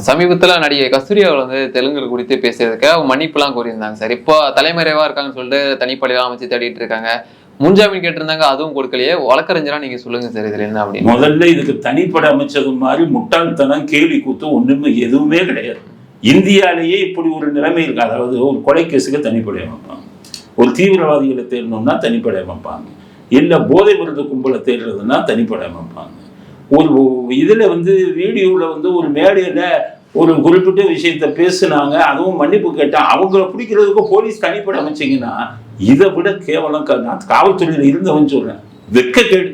சமீபத்துல நடிகை கஸ்தூரி அவர்கள் வந்து தெலுங்கு குறித்து பேசுறதுக்கு அவங்க மன்னிப்புலாம் கூறியிருந்தாங்க சார். இப்போ தலைமறைவா இருக்காங்கன்னு சொல்லிட்டு தனிப்படையெல்லாம் அமைச்சு தேடிட்டு இருக்காங்க. முன்ஜாமீன் கேட்டிருந்தாங்க, அதுவும் கொடுக்கலையே. வழக்கறிஞரா நீங்க சொல்லுங்க சார், இதுல என்ன அப்படின்னு. முதல்ல இதுக்கு தனிப்படை அமைச்சது மாதிரி முட்டாள்தனம் கேள்வி கூத்து ஒண்ணுமே எதுவுமே கிடையாது. இந்தியாலேயே இப்படி ஒரு நிலைமை இருக்கு. அதாவது ஒரு கொலை கேஸுக்கு தனிப்படை அமைப்பாங்க, ஒரு தீவிரவாதிகளை தேடணும்னா தனிப்படை அமைப்பாங்க, இல்லை போதை மருந்து கும்பலை தேடுறதுன்னா தனிப்படை அமைப்பாங்க. ஒரு இதுல வந்து வீடியோவில் வந்து ஒரு மேடையில் ஒரு குறிப்பிட்ட விஷயத்த பேசுனாங்க, அதுவும் மன்னிப்பு கேட்டால் அவங்கள பிடிக்கிறதுக்கு போலீஸ் தனிப்படை அமைச்சிங்கன்னா இதை விட கேவலம். நான் காவல்துறையில் இருந்தவன் சொல்றேன், வெட்கக்கேடு.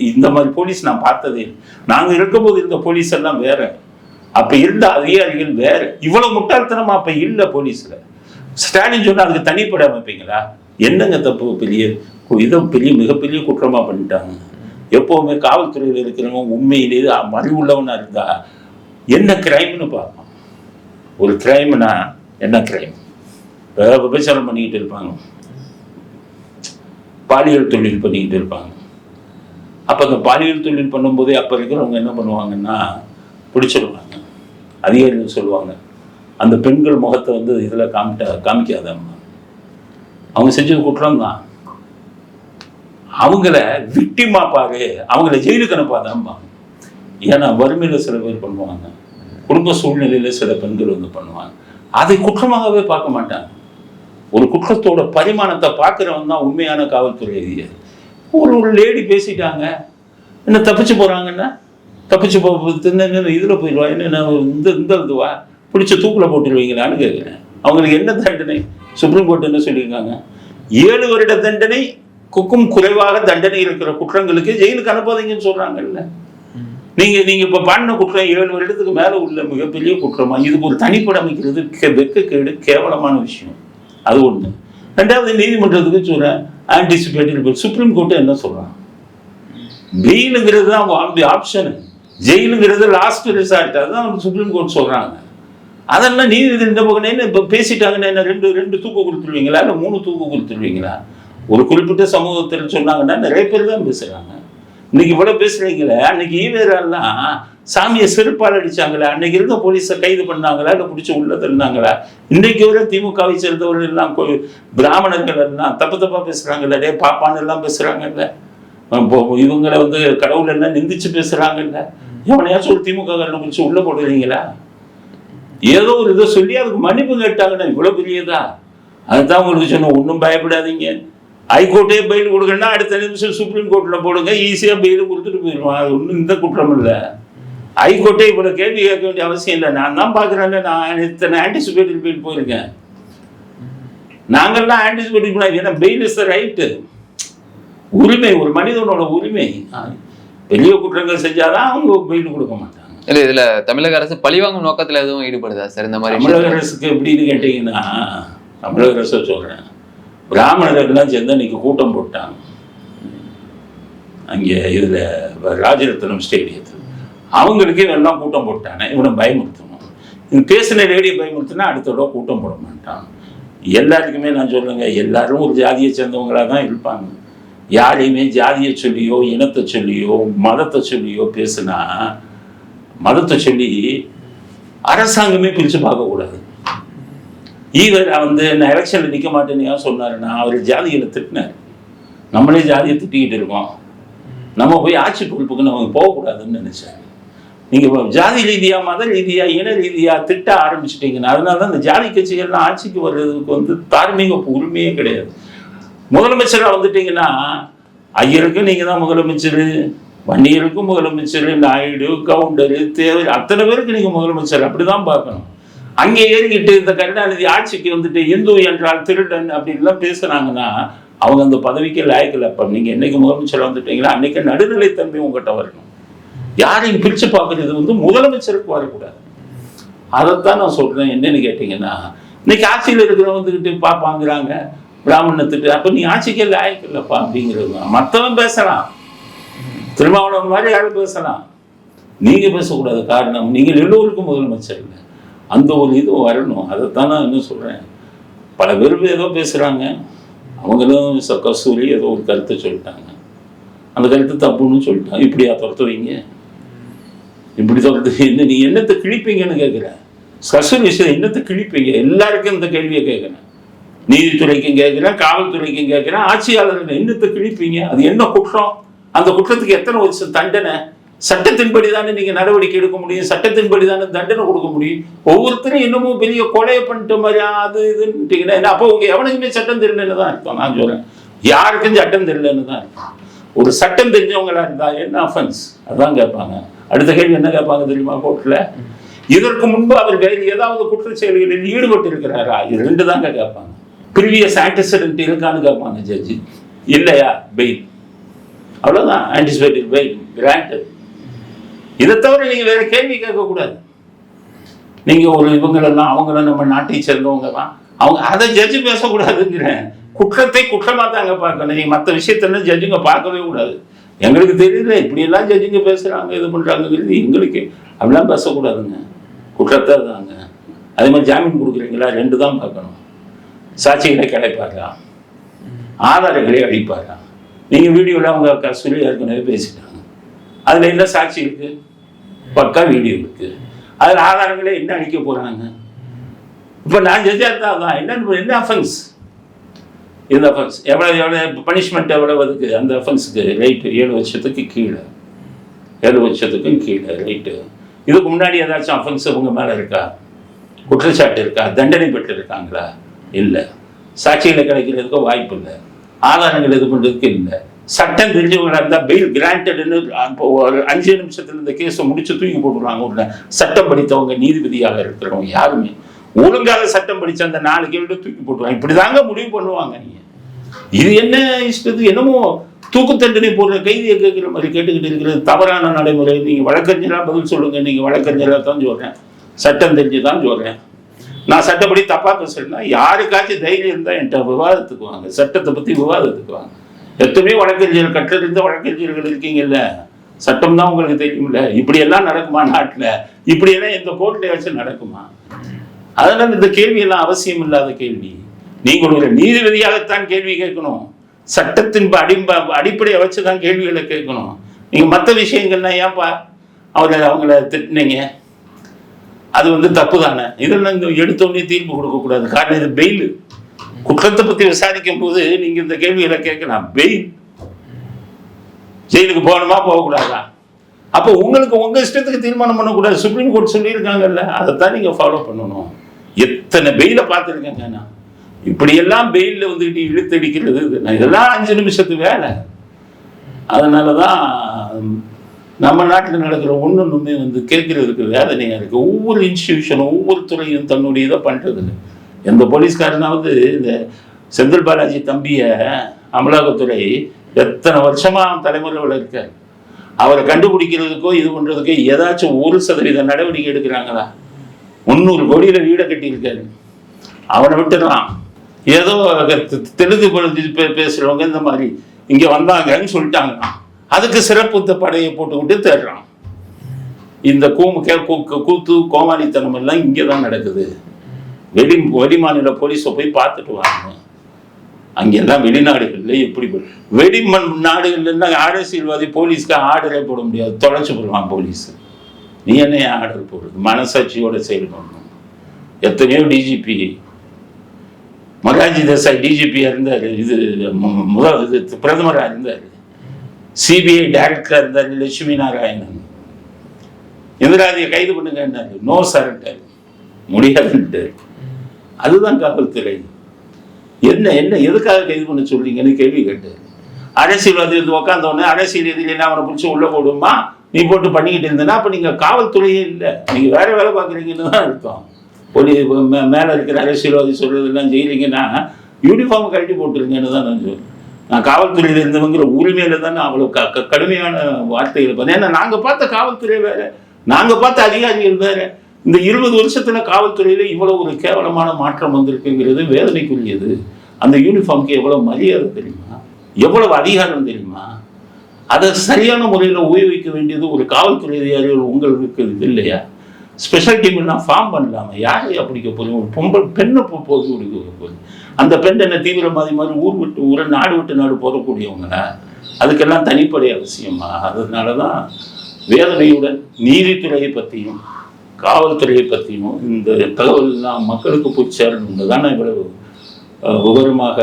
இந்த மாதிரி போலீஸ் நான் பார்த்ததே. நாங்கள் இருக்கும்போது இருந்த போலீஸ் எல்லாம் வேற, அப்ப இருந்த அதிகாரிகள் வேற. இவ்வளவு முட்டாள்தனமா அப்ப இல்லை போலீஸ்ல. ஸ்டாலின் சொன்னா அதுக்கு தனிப்படை அமைப்பீங்களா? என்னங்க தப்பு? பெரிய மிகப்பெரிய குற்றமா பண்ணிட்டாங்க. எப்பவுமே காவல்துறையில் இருக்கிறவங்க உண்மையிலேயே மறி உள்ளவனா இருந்தா என்ன கிரைம்னு பார்ப்போம். ஒரு கிரைம்னா என்ன கிரைம்? விபச்சாரம் பண்ணிக்கிட்டு இருப்பாங்க, பாலியல் தொழில் பண்ணிக்கிட்டு இருப்பாங்க. அப்ப அந்த பாலியல் தொழில் பண்ணும்போதே அப்ப இருக்கிறவங்க என்ன பண்ணுவாங்கன்னா பிடிச்சிருவாங்க. அதிகாரிகள் சொல்லுவாங்க, அந்த பெண்கள் முகத்தை வந்து இதுல காமிக்காதம்மா, அவங்க செஞ்சது குற்றம் தான், அவங்கள விக்டிமா பாரு, அவங்கள ஜெயிலுக்கு அனுப்பாதாம்மா. ஏன்னா வறுமையில சில பேர் பண்ணுவாங்க, குடும்ப சூழ்நிலையில சில பெண்கள் வந்து பண்ணுவாங்க. அதை குற்றமாகவே பார்க்க மாட்டாங்க. ஒரு குற்றத்தோட பரிமாணத்தை பார்க்கிறவன் தான் உண்மையான காவல்துறை அதிகாரி. ஒரு லேடி பேசிட்டாங்க, என்ன தப்பிச்சு போறாங்கன்னா தப்பிச்சு இதுல போயிடுவா, என்ன இந்த இதுவா பிடிச்ச தூக்கில் போட்டுருவீங்களான்னு கேட்குறேன். அவங்களுக்கு என்ன தண்டனை? சுப்ரீம் கோர்ட் என்ன சொல்லியிருக்காங்க? 7 வருட தண்டனை க்கும் குறைவாக தண்டனை இருக்கிற குற்றங்களுக்கு ஜெயிலுக்கு அனுப்பாதீங்கன்னு சொல்றாங்கல்ல. நீங்க இப்ப பண்ண குற்றம் 7 வருடத்துக்கு மேல உள்ள மிகப்பெரிய குற்றமா? இதுக்கு ஒரு தனிப்படை அமைக்கிறது வெட்கக்கேடு, கேவலமான விஷயம். அது ஒண்ணு. ரெண்டாவது, நீதிமன்றத்துக்கு சொல்றேன் ஆன்டிசிபேட்டரி பெயில். சுப்ரீம் கோர்ட் என்ன சொல்றான்? பெயிலுங்கிறது தான் ஆப்ஷன், ஜெயிலுங்கிறது லாஸ்ட் ரிசார்ட். அதுதான் சுப்ரீம் கோர்ட் சொல்றாங்க. அதெல்லாம் நீதிபதி இந்த பக்கம் இப்ப பேசிட்டாங்கன்னா என்ன, ரெண்டு தூக்கு கொடுத்துருவீங்களா, இல்லை 3 தூக்கு கொடுத்துருவீங்களா? ஒரு குறிப்பிட்ட சமூகத்தில் சொன்னாங்கன்னா நிறைய பேர் தான் பேசுறாங்க. இன்னைக்கு இவ்வளவு பேசுறீங்களே, அன்னைக்கு ஈவேரெல்லாம் சாமியை செருப்பால் அடிச்சாங்களே, அன்னைக்கு இருந்த போலீஸை கைது பண்ணாங்களா, இல்லை பிடிச்சி உள்ள தள்ளினாங்களா? இன்னைக்கு வரை திமுகவை சேர்ந்தவர்கள் எல்லாம் பிராமணர்கள் எல்லாம் தப்பா பேசுறாங்கல்ல, டே பாப்பான்னு எல்லாம் பேசுறாங்கல்ல, இவங்களை வந்து கடவுள் எல்லாம் நிந்திச்சு பேசுறாங்கல்ல. எவனையாச்சும் ஒரு திமுக பிடிச்சி உள்ள போடுறீங்களா? ஏதோ ஒரு இதை சொல்லி அதுக்கு மன்னிப்பு கேட்டாங்கன்னா இவ்வளவு பெரியதா? அதுதான் உங்களுக்கு சொன்ன, ஒன்றும் பயப்படாதீங்க. ஹைகோர்ட்டே பெயில் கொடுக்கணும்னா அடுத்த நிமிஷம் சுப்ரீம் கோர்ட்ல போடுங்க, ஈஸியா பெயில் கொடுத்துட்டு போயிடுவான். அது ஒன்றும் இந்த குற்றம் இல்லை. ஹைகோர்ட்டே இவ்வளவு கேள்வி கேட்க வேண்டிய அவசியம் இல்லை. நான் தான் பாக்குறேன், நான் இத்தனை ஆன்டிசிபேட்டரி பெயில் போயிருக்கேன். நாங்கள்லாம் ஆன்டிசிபேட்டரி பண்ண, ஏன்னா பெயில் இஸ் த ரைட்டு, உரிமை, ஒரு மனிதனோட உரிமை. பெரிய குற்றங்கள் செஞ்சாதான் அவங்க பெயில் கொடுக்க மாட்டாங்க. இல்ல, இதுல தமிழக அரசு பழிவாங்கும் நோக்கத்துல எதுவும் ஈடுபடுதா சார் இந்த மாதிரி? தமிழக அரசுக்கு எப்படின்னு கேட்டீங்கன்னா, தமிழக அரசு சொல்றேன், பிராமணர்கள்லாம் சேர்ந்து இன்னைக்கு கூட்டம் போட்டாங்க அங்கே இதுல ராஜரத்னம் ஸ்டேடியத்தில். அவங்களுக்கே எல்லாம் கூட்டம் போட்டானே, இவனை பயமுறுத்தணும். இவன் பேசின ரேடியோ பயமுறுத்தினா அடுத்த கூட்டம் போட மாட்டான். எல்லாருக்குமே நான் சொல்லுங்க, எல்லாரும் ஒரு ஜாதியை சேர்ந்தவங்களா தான் இருப்பாங்க. யாரையுமே ஜாதியை சொல்லியோ இனத்தை சொல்லியோ மதத்தை சொல்லியோ பேசுனா, மதத்தை சொல்லி அரசாங்கமே பிரிச்சு பார்க்கக்கூடாது. ஈவர் வந்து நான் எலெக்ஷன்ல நிற்க மாட்டேன்னு ஏன் சொன்னாருன்னா, அவர் ஜாதிகளை திட்டினார். நம்மளே ஜாதியை திட்டிக்கிட்டு இருக்கோம், நம்ம போய் ஆட்சி பொறுப்புக்கு நம்ம போகக்கூடாதுன்னு நினைச்சாங்க. நீங்க ஜாதி ரீதியா மத ரீதியா இன ரீதியா திட்ட ஆரம்பிச்சிட்டீங்கன்னா, அதனாலதான் இந்த ஜாதி கட்சிகள்லாம் ஆட்சிக்கு வர்றதுக்கு வந்து தார்மீக உரிமையே கிடையாது. முதலமைச்சராக வந்துட்டீங்கன்னா, ஐயருக்கு நீங்க தான் முதலமைச்சர், வன்னியருக்கும் முதலமைச்சர், நாயுடு, கவுண்டரு, தேவர், அத்தனை பேருக்கு நீங்க முதலமைச்சர், அப்படிதான் பார்க்கணும். அங்கே ஏறிக்கிட்டு இந்த கருணாநிதி ஆட்சிக்கு வந்துட்டு இந்து என்றால் திருடன் அப்படின்லாம் பேசுனாங்கன்னா அவங்க அந்த பதவிக்கு லாயக்கில். அப்ப நீங்க என்னைக்கு முதலமைச்சர் வந்துட்டீங்களா அன்னைக்கு நடுநிலைத்தன்மை உங்ககிட்ட வரணும். யாரையும் பிரிச்சு பார்க்கறது வந்து முதலமைச்சருக்கு வரக்கூடாது. அதைத்தான் நான் சொல்றேன். என்னன்னு கேட்டீங்கன்னா, இன்னைக்கு ஆட்சியில் இருக்கிறவங்க வந்துக்கிட்டு பாப்பாங்கிறாங்க பிராமணத்துக்கு, அப்ப நீ ஆட்சிக்கே லாயக்கில்லப்பா அப்படிங்கிறது தான். மற்றவன் பேசலாம், திருமாவளவன் மாதிரி யாரும் பேசலாம், நீங்க பேசக்கூடாது. காரணம், நீங்கள் எல்லோருக்கும் முதலமைச்சர் இல்லை. அந்த ஒரு இது வரணும். அதைத்தான் நான் என்ன சொல்றேன். பல பேர் ஏதோ பேசுறாங்க, அவங்களும் கஸ்தூரி ஏதோ ஒரு கருத்தை சொல்லிட்டாங்க, அந்த கருத்து தப்புன்னு சொல்லிட்டாங்க. இப்படியா துரத்துவீங்க? இப்படி சொல்றது என்ன, நீ என்னத்தை கிழிப்பீங்கன்னு கேட்குறேன். கசூர் விஷயம் என்னத்தை கிழிப்பீங்க? எல்லாருக்கும் இந்த கேள்வியை கேட்குறேன். நீதித்துறைக்கும் கேட்குறேன், காவல்துறைக்கும் கேட்குறேன், ஆட்சியாளர்கள் என்னத்தை கிழிப்பீங்க? அது என்ன குற்றம்? அந்த குற்றத்துக்கு எத்தனை வருஷம் தண்டனை? சட்டத்தின்படி தானே நீங்க நடவடிக்கை எடுக்க முடியும், சட்டத்தின்படி தானே தண்டனை கொடுக்க முடியும். ஒவ்வொருத்தரும் இன்னமும் பெரிய கொலையை பண்ணிட்ட மாதிரி அது இதுன்னு என்ன? அப்போ உங்க எவனுக்குமே சட்டம் தெரியலன்னு தான் இருக்கும். நான் சொல்றேன், யாருக்கும் சட்டம் தெரியலன்னு தான் இருக்கும். ஒரு சட்டம் தெரிஞ்சவங்களா இருந்தா என்ன அஃபென்ஸ் அதான் கேட்பாங்க. அடுத்த கேள்வி என்ன கேட்பாங்க தெரியுமா கோர்ட்ல? இதற்கு முன்பு அவர் வேறு ஏதாவது குற்ற செயல்களில் ஈடுபட்டு இருக்கிறாரா? இது ரெண்டு தாங்க கேட்பாங்க. ப்ரீவியஸ் ஆன்டிசிடென்ட் இருக்கான்னு கேட்பாங்க ஜட்ஜி. இல்லையா, பெயில். அவ்வளவுதான், ஆன்டிசிபேட்டட் பெயில் கிராண்டட். இதை தவிர நீங்க வேற கேள்வி கேட்கக்கூடாது. நீங்க ஒரு இவங்களெல்லாம் அவங்கள நம்ம நாட்டை சேர்ந்தவங்க தான், அவங்க அதை ஜட்ஜு பேசக்கூடாதுங்கிறேன். குற்றத்தை குற்றமா தாங்க பார்க்கணும். நீங்க மற்ற விஷயத்தெல்லாம் ஜட்ஜுங்க பார்க்கவே கூடாது. எங்களுக்கு தெரியல இப்படி எல்லாம் ஜட்ஜுங்க பேசுறாங்க, இது பண்றாங்கிறது எங்களுக்கு அப்படிலாம் பேசக்கூடாதுங்க. குற்றத்தை தாங்க. அதே மாதிரி ஜாமீன் கொடுக்குறீங்களா, ரெண்டு தான் பார்க்கணும். சாட்சிகளை கிடைப்பாரா, ஆதாரங்களை அழிப்பாரா? நீங்க வீடியோல அவங்க சொல்லி ஏற்கனவே பேசிட்டாங்க. அதுல என்ன சாட்சி இருக்கு? பக்கா வீடியோ இருக்கு. அதுல ஆதாரங்களே என்ன அழிக்க போறாங்க? இப்ப நான் ஜட்ஜா தான் என்ன அஃபென்ஸ்? இந்த அஃபென்ஸ் எவ்வளவு பனிஷ்மெண்ட் எவ்வளவு அதுக்கு? அந்த அஃபென்ஸுக்கு ரைட்டு 7 வருஷத்துக்கு கீழே, 7 வருஷத்துக்கும் கீழே ரைட்டு. இதுக்கு முன்னாடி ஏதாச்சும் அஃபென்ஸ் உங்க மேல இருக்கா? குற்றச்சாட்டு இருக்கா? தண்டனை பெற்று இருக்காங்களா? இல்லை. சாட்சிகளை கிடைக்கிறதுக்கு வாய்ப்பு இல்லை, ஆதாரங்கள் இது பண்றதுக்கு இல்லை. சட்டம் தெரிஞ்சவங்களா இருந்தால் பெயில் கிராண்டட்னு ஒரு 5 நிமிஷத்துல இந்த கேஸை முடிச்சு தூக்கி போட்டுருவாங்க. உள்ள சட்டம் படித்தவங்க, நீதிபதியாக இருக்கிறவங்க யாருமே ஒழுங்காக சட்டம் படிச்ச அந்த 4 கேள்வி தூக்கி போட்டுருவாங்க. இப்படிதாங்க முடிவு பண்ணுவாங்க. நீங்க இது என்ன இஷ்டத்துக்கு என்னமோ தூக்கு தண்டனை போடுற கைதியை கேட்கிற மாதிரி கேட்டுக்கிட்டு இருக்கிறது தவறான நடைமுறை. நீங்க வழக்கறிஞரா பதில் சொல்லுங்க. நீங்க வழக்கறிஞரா தான் சொல்றேன், சட்டம் தெரிஞ்சு தான் சொல்றேன். நான் சட்டப்படி தப்பா பேசுறேன்னா யாருக்காச்சும் தைரியம் இருந்தா என்கிட்ட விவாதத்துக்கு வாங்க, சட்டத்தை பத்தி விவாதத்துக்கு வாங்க. எத்தனையோ வழக்கறிஞர் கற்றிருந்த வழக்கறிஞர்கள் இருக்கீங்கல்ல, சட்டம் தான் உங்களுக்கு தெரியும்ல. இப்படி எல்லாம் நடக்குமா நாட்டுல? இப்படி எல்லாம் எந்த கோர்ட்லயாச்சும் நடக்குமா? அதனால இந்த கேள்வி எல்லாம் அவசியம் இல்லாத கேள்வி. நீங்க ஒரு நீதிபதியாகத்தான் கேள்வி கேட்கணும், சட்டத்தின் அடிப்படையை வச்சுதான் கேள்விகளை கேட்கணும். நீங்க மற்ற விஷயங்கள்லாம் ஏன்பா அவங்கள திட்டினீங்க, அது தப்பு தானே. இதெல்லாம் இந்த எடுத்தோடனே தீர்ப்பு கொடுக்கக்கூடாது. காரணம் இது பெயில். குற்றத்தை பத்தி விசாரிக்கும் போது நீங்க இந்த கேள்விகளை கேட்கலாம். பெயில், ஜெயிலுக்கு போகணுமா போகக்கூடாதா? அப்போ உங்களுக்கு உங்க இஷ்டத்துக்கு தீர்மானம் பண்ணக்கூடாது. சுப்ரீம் கோர்ட் சொல்லியிருக்காங்கல்ல, அதைத்தான் நீங்க ஃபாலோ பண்ணணும். எத்தனை பெயில பார்த்துருக்கேங்க நான். இப்படியெல்லாம் பெயில இழுத்தடிக்கிறது இதெல்லாம் 5 நிமிஷத்து வேலை. அதனாலதான் நம்ம நாட்டில் நடக்கிற ஒண்ணுமே கேட்கறதுக்கு வேதனையா இருக்கு. ஒவ்வொரு இன்ஸ்டிடியூஷனும் ஒவ்வொரு துறையும் தன்னுடைய இதை பண்றது இல்லை. எந்த போலீஸ்காரனாவது இந்த செந்தில் பாலாஜி தம்பிய அமலாக்கத்துறை எத்தனை வருஷமா தலைமுறையில் இருக்காரு, அவரை கண்டுபிடிக்கிறதுக்கோ இது பண்றதுக்கோ ஏதாச்சும் 1% நடவடிக்கை எடுக்கிறாங்களா? 300 கோடியில வீடை கட்டியிருக்காரு. அவனை விட்டுடலாம். ஏதோ தெலுங்கு பேசுறவங்க இந்த மாதிரி இங்க வந்தாங்கன்னு சொல்லிட்டாங்க, அதுக்கு சிறப்பு படையை போட்டுக்கிட்டு தேடுறான். இந்த கூத்து கோமாளித்தனம் எல்லாம் இங்கதான் நடக்குது. வெளி மாநில போலீஸை போய் பார்த்துட்டு வாங்க. அங்கெல்லாம் வெளிநாடுகள்ல எப்படி நாடுகள்ல அரசியல்வாதி போலீஸ்க்கு ஆர்டரே போட முடியாது, தொலைச்சு போடுவான் போலீஸ். நீ என்ன ஆர்டர் போடுறது? மனசாட்சியோட செயல்படணும். எத்தனையோ டிஜிபி, மொரார்ஜி தேசாய் டிஜிபியா இருந்தாரு, இது பிரதமரா இருந்தாரு, சிபிஐ டைரக்டரா இருந்தாரு லட்சுமி நாராயணன். இந்திராதியை கைது பண்ணுங்க, நோ சரண்டர், முடியாது. அதுதான் காவல்துறை. என்ன என்ன எதுக்காக கைது பண்ண சொல்றீங்கன்னு கேள்வி கேட்டாரு. அரசியல்வாதி உட்காந்தோடனே அரசியல் எதிரில் அவனை பிடிச்சி உள்ள போடுமா, நீ போட்டு பண்ணிக்கிட்டு இருந்தேன்னா அப்ப நீங்க காவல்துறையே இல்லை, நீங்க வேற வேலை பார்க்குறீங்கன்னு தான் அர்த்தம். மேல இருக்கிற அரசியல்வாதி சொல்றதெல்லாம் செய்யறீங்கன்னா யூனிஃபார்ம் கழட்டி போட்டுருங்கன்னு தான் நான் சொல்றேன். நான் காவல்துறையில இருந்தவங்கிற உரிமையில தான் நான் அவ்வளவு கடுமையான வார்த்தைகள் பார்த்தேன். ஏன்னா நாங்க பார்த்த காவல்துறை வேற, நாங்க பார்த்த அதிகாரிகள் வேற. இந்த 20 வருஷத்துல காவல்துறையில இவ்வளவு ஒரு கேவலமான மாற்றம் வந்திருக்குங்கிறது வேதனைக்குரியது. அந்த யூனிஃபார்முக்கு எவ்வளவு மரியாதை தெரியுமா, எவ்வளவு அதிகாரம் தெரியுமா? அதை சரியான முறையில் உபயோகிக்க வேண்டியது ஒரு காவல்துறை அதிகாரிகள் உங்களுக்கு இது இல்லையா? ஸ்பெஷல் டீம்லாம் ஃபார்ம் பண்ணலாமா? யாரையா பிடிக்க போறீங்க? ஒரு பொம்பளை பெண்ணை போது பிடிக்க போகுது. அந்த பெண் என்ன தீவிரவாதி மாதிரி ஊர் விட்டு ஊரை நாடு விட்டு நாடு போகக்கூடியவங்களா? அதுக்கெல்லாம் தனிப்படை அவசியமா? அதனாலதான் வேதனையுடன் நீதித்துறையை பற்றியும் காவல்துறையை பற்றியும் இந்த தகவல்லாம் மக்களுக்கு போய் சேரணும் தான் இவ்வளவு விவரமாக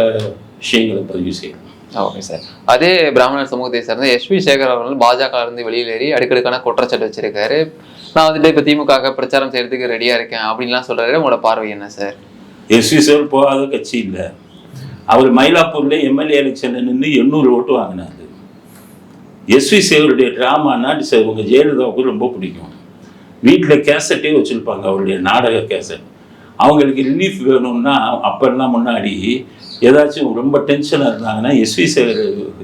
விஷயங்களை பதிவு செய்யணும். Okay sir. அதே பிராமணர் சமூகத்தை சேர்ந்த எஸ்வி சேகர் அவர்கள் பாஜக இருந்து வெளியேறி அடுக்கடுக்கான குற்றச்சாட்டு வச்சிருக்காரு. நான் வந்துட்டு இப்போ திமுக பிரச்சாரம் செய்யறதுக்கு ரெடியா இருக்கேன் அப்படின்லாம் சொல்றாரு. உங்களோட பார்வை என்ன சார்? எஸ்வி சேகர் போகாத கட்சி இல்லை. அவர் மயிலாப்பூர்ல எம்எல்ஏ எலெக்ஷன்ல நின்று 800 ஓட்டு வாங்கினாரு. எஸ்வி சேகருடைய டிராமானா உங்க ஜெயலலிதாவுக்கு ரொம்ப பிடிக்கும். வீட்டில் கேசட்டே வச்சுருப்பாங்க, அவருடைய நாடக கேசட். அவங்களுக்கு ரிலீஃப் வேணும்னா அப்பெல்லாம் முன்னாடி ஏதாச்சும் ரொம்ப டென்ஷனாக இருந்தாங்கன்னா எஸ்வி சேகர்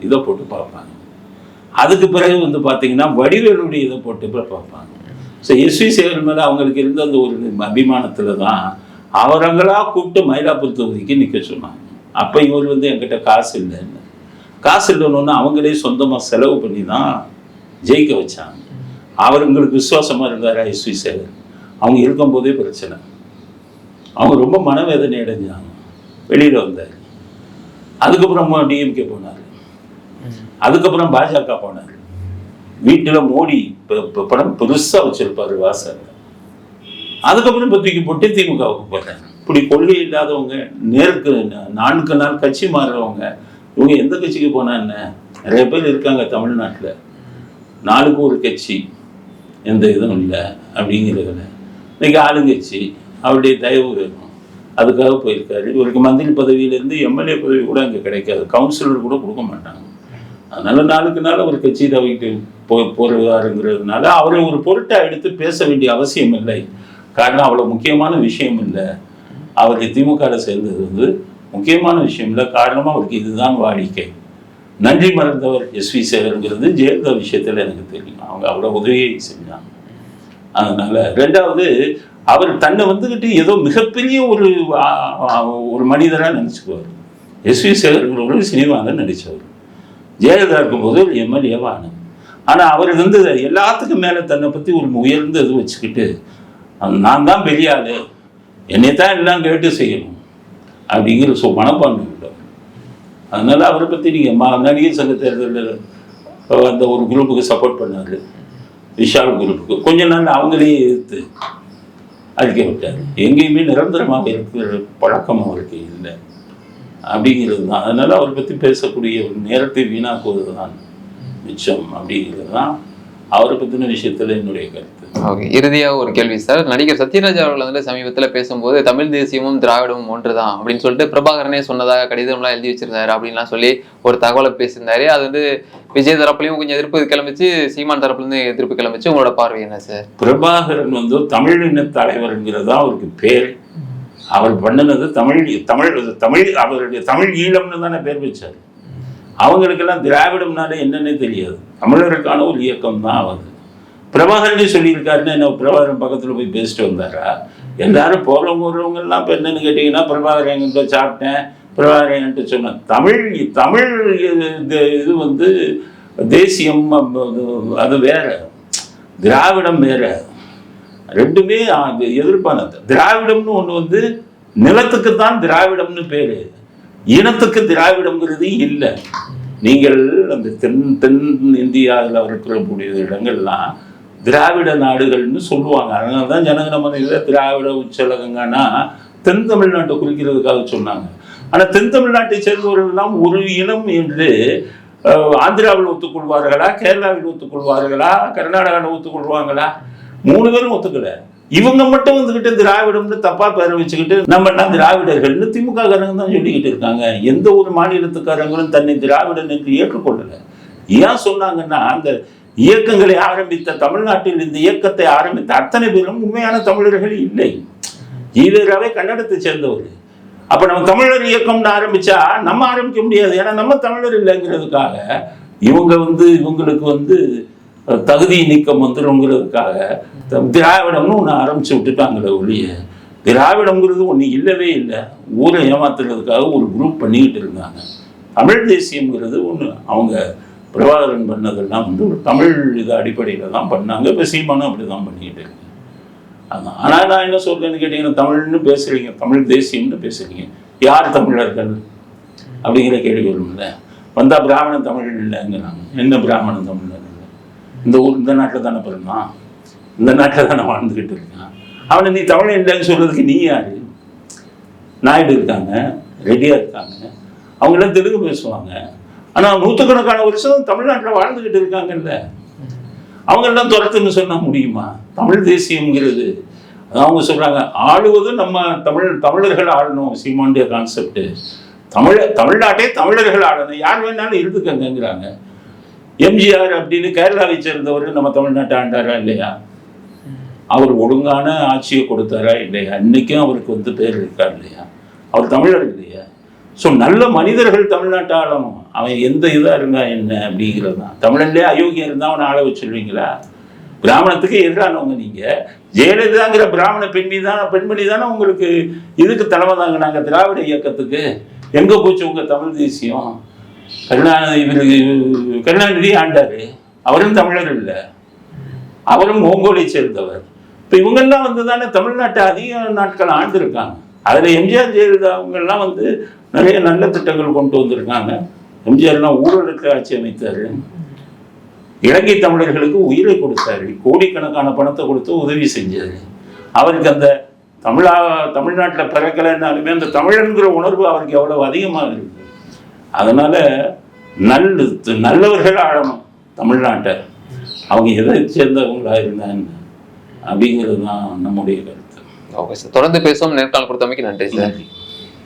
இதை போட்டு பார்ப்பாங்க. அதுக்கு பிறகு வந்து பார்த்தீங்கன்னா வடிவேலுடைய இதை போட்டு பார்ப்பாங்க. ஸோ எஸ்வி சேகர் மேலே அவங்களுக்கு இருந்த அந்த ஒரு அபிமானத்தில் தான் அவரங்களா கூப்பிட்டு மயிலாப்பூர் தொகுதிக்கு நிற்க சொன்னாங்க. அப்போ இவர் வந்து என்கிட்ட காசு இல்லைன்னு, காசு இல்லைன்னு அவங்களே சொந்தமாக செலவு பண்ணி தான் ஜெயிக்க வச்சாங்க. அவங்களுக்கு விசுவாசமாக இருந்தார் எஸ்வி சேகர். அவங்க இருக்கும்போதே பிரச்சனை, அவங்க ரொம்ப மனவேதனை அடைஞ்சாங்க. வெளியில் வந்தார். அதுக்கப்புறம் டிஎம்கே போனார். அதுக்கப்புறம் பாஜக போனார். வீட்டில் மோடி படம் பெருசாக வச்சிருப்பாரு வாசல். அதுக்கப்புறம் இப்போ தூக்கி போட்டு திமுகவுக்கு போட்டாங்க. இப்படி கொள்கை இல்லாதவங்க, நேருக்கு நாளுக்கு நாள் கட்சி மாறுறவங்க, இவங்க எந்த கட்சிக்கு போனா என்ன? நிறைய பேர் இருக்காங்க தமிழ்நாட்டில். நாளுக்கு ஒரு கட்சி, எந்த இதுவும் இல்லை அப்படிங்கிறதுல இன்னைக்கு ஆளுங்கட்சி அவருடைய தயவு வேணும், அதுக்காக போயிருக்காரு. இவருக்கு மந்திரி பதவியிலேருந்து எம்எல்ஏ பதவி கூட அங்கே கிடைக்காது, கவுன்சிலர் கூட கொடுக்க மாட்டாங்க. அதனால நாளுக்கு நாள் அவர் கட்சி தவிட்டு போறாருங்கிறதுனால அவரை ஒரு பொருட்டாக எடுத்து பேச வேண்டிய அவசியம் இல்லை. காரணம் அவ்வளோ முக்கியமான விஷயம் இல்லை. அவருக்கு திமுக சேர்ந்தது வந்து முக்கியமான விஷயம் இல்லை. காரணமாக அவருக்கு இதுதான் வாடிக்கை. நன்றி மறந்தவர் எஸ்வி சேகருங்கிறது ஜெயலலிதா விஷயத்தில் எனக்கு தெரியும். அவங்க அவ்வளோ உதவியை செஞ்சாங்க. அதனால ரெண்டாவது, அவர் தன்னை வந்துக்கிட்டு ஏதோ மிகப்பெரிய ஒரு மனிதராக நினச்சிக்குவார். எஸ்வி சேகருங்கிறவர்கள் சினிமாவில் நடித்தவர். ஜெயலலிதா இருக்கும்போது ஒரு எம்எல்ஏவாக ஆனார். ஆனால் அவர் வந்து எல்லாத்துக்கும் மேலே தன்னை பற்றி ஒரு உயர்ந்த இது வச்சுக்கிட்டு நான் தான் பெரிய ஆள், என்னைத்தான் எல்லாம் கேட்டு செய்யணும் அப்படிங்கிற மனப்பான்மை உள்ளவர். அதனால அவரை பற்றி நீங்கள் நடிகர் சங்க தேர்தலில் அந்த ஒரு குரூப்புக்கு சப்போர்ட் பண்ணார், விஷால் குரூப்புக்கு. கொஞ்ச நாள் அவங்களே எதிர்த்து அறிக்கை விட்டார். எங்கேயுமே நிரந்தரமாக இருக்கிற பழக்கம் அவருக்கு இல்லை அப்படிங்கிறது தான். அதனால அவரை பற்றி பேசக்கூடிய ஒரு நேரத்தை வீணாக்குவது தான் மிச்சம் அப்படிங்கிறது தான் அவரை பற்றின விஷயத்தில் என்னுடைய கருத்து. ஓகே, இறுதியாக ஒரு கேள்வி சார். நடிகர் சத்யராஜ் அவர்கள் வந்து சமீபத்தில் பேசும்போது தமிழ் தேசியமும் திராவிடமும் ஒன்று தான் அப்படின்னு சொல்லிட்டு பிரபாகரனே சொன்னதாக கடிதம்லாம் எழுதி வச்சிருந்தாரு அப்படின்லாம் சொல்லி ஒரு தகவலை பேசியிருந்தாரு. அது வந்து விஜய் தரப்புலையும் கொஞ்சம் எதிர்ப்பு கிளம்பிச்சு, சீமான் தரப்புலேருந்து எதிர்ப்பு கிளம்பிச்சு. உங்களோட பார்வை என்ன சார்? பிரபாகரன் வந்து தமிழின தலைவருங்கிறது தான் அவருக்கு பேர். அவர் பண்ணினது அவருடைய தமிழ் ஈழம்னு தானே பேர் வச்சார். அவங்களுக்கெல்லாம் திராவிடம்னாலே என்னன்னே தெரியாது. தமிழருக்கான ஒரு இயக்கம் தான் அவர். பிரபாகரனே சொல்லியிருக்காருன்னு என்ன பிரபாகரன் பக்கத்தில் போய் பேசிட்டு வந்தாரா? எல்லாரும் போகிறவங்க எல்லாம் இப்போ என்னன்னு கேட்டிங்கன்னா, பிரபாகரன் என்கிட்ட சாப்பிட்டேன், பிரபாகரன் என்கிட்ட சொன்னேன். தமிழ் இது வந்து தேசியம் அது வேற, திராவிடம் வேற, ரெண்டுமே எதிர்ப்பானது. திராவிடம்னு ஒன்று வந்து நிலத்துக்குத்தான் திராவிடம்னு பேரு, இனத்துக்கு திராவிடம்ங்கிறது இல்லை. நீங்கள் அந்த தென் இந்தியாவில் இருக்கக்கூடிய இடங்கள்லாம் திராவிட நாடுகள்னு சொல்லுவாங்க. அதனால தான் ஜனகணமனையில் திராவிட உச்சலகங்கன்னா தென் தமிழ்நாட்டை குறிக்கிறதுக்காக சொன்னாங்க. ஆனால் தென் தமிழ்நாட்டை சேர்ந்தவர்கள்லாம் ஒரு இனம் என்று ஆந்திராவில் ஒத்துக்கொள்வார்களா, கேரளாவில் ஒத்துக்கொள்வார்களா, கர்நாடகாவில் ஒத்துக்கொள்வாங்களா? 3 பேரும் ஒத்துக்கலை. இவங்க மட்டும் வந்துக்கிட்டு திராவிடம்னு தப்பா பேரை வச்சுக்கிட்டு நம்ம திராவிடர்கள்னு திமுக காரங்க தான் சொல்லிக்கிட்டு இருக்காங்க. எந்த ஒரு மாநிலத்துக்காரங்களும் தன்னை திராவிடன் என்று ஏற்றுக்கொள்ளலை. ஏன் சொன்னாங்கன்னா, அந்த இயக்கங்களை ஆரம்பித்த தமிழ்நாட்டில் இந்த இயக்கத்தை ஆரம்பித்த அத்தனை பேரும் உண்மையான தமிழர்கள் இல்லை. ஈழராவே கன்னடத்தை சேர்ந்தவர். அப்ப நம்ம தமிழர் இயக்கம்னு ஆரம்பிச்சா நம்ம ஆரம்பிக்க முடியாது, ஏன்னா நம்ம தமிழர் இல்லைங்கிறதுக்காக இவங்களுக்கு தகுதி நீக்கம் வந்துருங்கிறதுக்காக திராவிடம்னு ஒன்று ஆரம்பிச்சு விட்டுட்டாங்களே ஒழிய திராவிடம்ங்கிறது ஒன்று இல்லவே இல்லை. ஊரை ஏமாத்துறதுக்காக ஒரு குரூப் பண்ணிக்கிட்டு இருந்தாங்க. தமிழ் தேசியம்ங்கிறது ஒன்று அவங்க பிரபாகரன் பண்ணதெல்லாம் ஒரு தமிழ் இது அடிப்படையில் தான் பண்ணாங்க. இப்போ சீமானும் அப்படி தான் பண்ணிக்கிட்டு இருக்கு. அதான். ஆனால் நான் என்ன சொல்றேன்னு கேட்டீங்கன்னா, தமிழ்னு பேசுறீங்க, தமிழ் தேசியம்னு பேசுறீங்க, யார் தமிழர்கள் அப்படிங்கிற கேள்வி வரும்ல. வந்தால் பிராமணன் தமிழ் இல்லைங்கிறாங்க. என்ன பிராமணன் தமிழர் இல்லை? இந்த ஊர் இந்த நாட்டில் தானே பிறந்தான், இந்த நாட்டில் தானே வாழ்ந்துக்கிட்டு இருக்கான். அவனை நீ தமிழ் இல்லைன்னு சொல்றதுக்கு நீ யாரு? நாயுடு இருக்காங்க, ரெடியா இருக்காங்க, அவங்களாம் தெலுங்கு பேசுவாங்க. ஆனால் நூற்றுக்கணக்கான வருஷம் தமிழ்நாட்டில் வாழ்ந்துக்கிட்டு இருக்காங்கல்ல, அவங்கெல்லாம் துரத்துன்னு சொன்னா முடியுமா? தமிழ் தேசியம்ங்கிறது அவங்க சொல்றாங்க, ஆளுவது நம்ம தமிழர்கள் ஆளணும். சீமாண்டிய கான்செப்ட், தமிழ்நாட்டே தமிழர்கள் ஆளணும், யார் வேணாலும் இருந்துக்கங்கிறாங்க. எம்ஜிஆர் அப்படின்னு கேரளாவை சேர்ந்தவர் நம்ம தமிழ்நாட்டை ஆண்டாரா இல்லையா? அவர் ஒழுங்கான ஆட்சியை கொடுத்தாரா இல்லையா? இன்னைக்கும் அவருக்கு பேர் இருக்கா இல்லையா? அவர் தமிழர் இல்லையா? ஸோ நல்ல மனிதர்கள் தமிழ்நாட்டை ஆளணும். அவன் எந்த இதாக இருந்தா என்ன அப்படிங்கிறது தான். தமிழன்லேயே அயோக்கியம் இருந்தால் அவனை ஆள வச்சுருவீங்களா? பிராமணத்துக்கு எதிரானவங்க நீங்கள். ஜெயலலிதாங்கிற பிராமண பெண்மணி தானே உங்களுக்கு இதுக்கு தலைமை தாங்க. நாங்கள் திராவிட இயக்கத்துக்கு எங்கே போச்சு உங்கள் தமிழ் தேசியம்? கருணாநிதி ஆண்டாரு, அவரும் தமிழர் இல்லை, அவரும் மோங்கோலை சேர்ந்தவர். இப்போ இவங்கெல்லாம் வந்து தானே தமிழ்நாட்டை அதிக நாட்கள் ஆண்டிருக்காங்க. அதில் எம்ஜிஆர் ஜெயலலிதா அவங்கெல்லாம் வந்து நிறைய நல்ல திட்டங்கள் கொண்டு வந்திருக்காங்க. எம்ஜிஆர்லாம் ஊழலுக்கு ஆட்சி அமைத்தார், இலங்கை தமிழர்களுக்கு உயிரை கொடுத்தாரு, கோடிக்கணக்கான பணத்தை கொடுத்து உதவி செஞ்சாரு. அவருக்கு அந்த தமிழ்நாட்டில் பிறக்கலைன்னாலுமே அந்த தமிழன்கிற உணர்வு அவருக்கு எவ்வளவு அதிகமாக இருக்கு. அதனால நல்லவர்கள் ஆழணும் தமிழ்நாட்டை, அவங்க எதை சேர்ந்தவங்களா இருந்தாங்க அப்படிங்கிறது தான் நம்முடைய கருத்து. ஓகே சார், தொடர்ந்து பேசுவோம். நேர்காணல் கொடுத்தமைக்கு நன்றி சார்.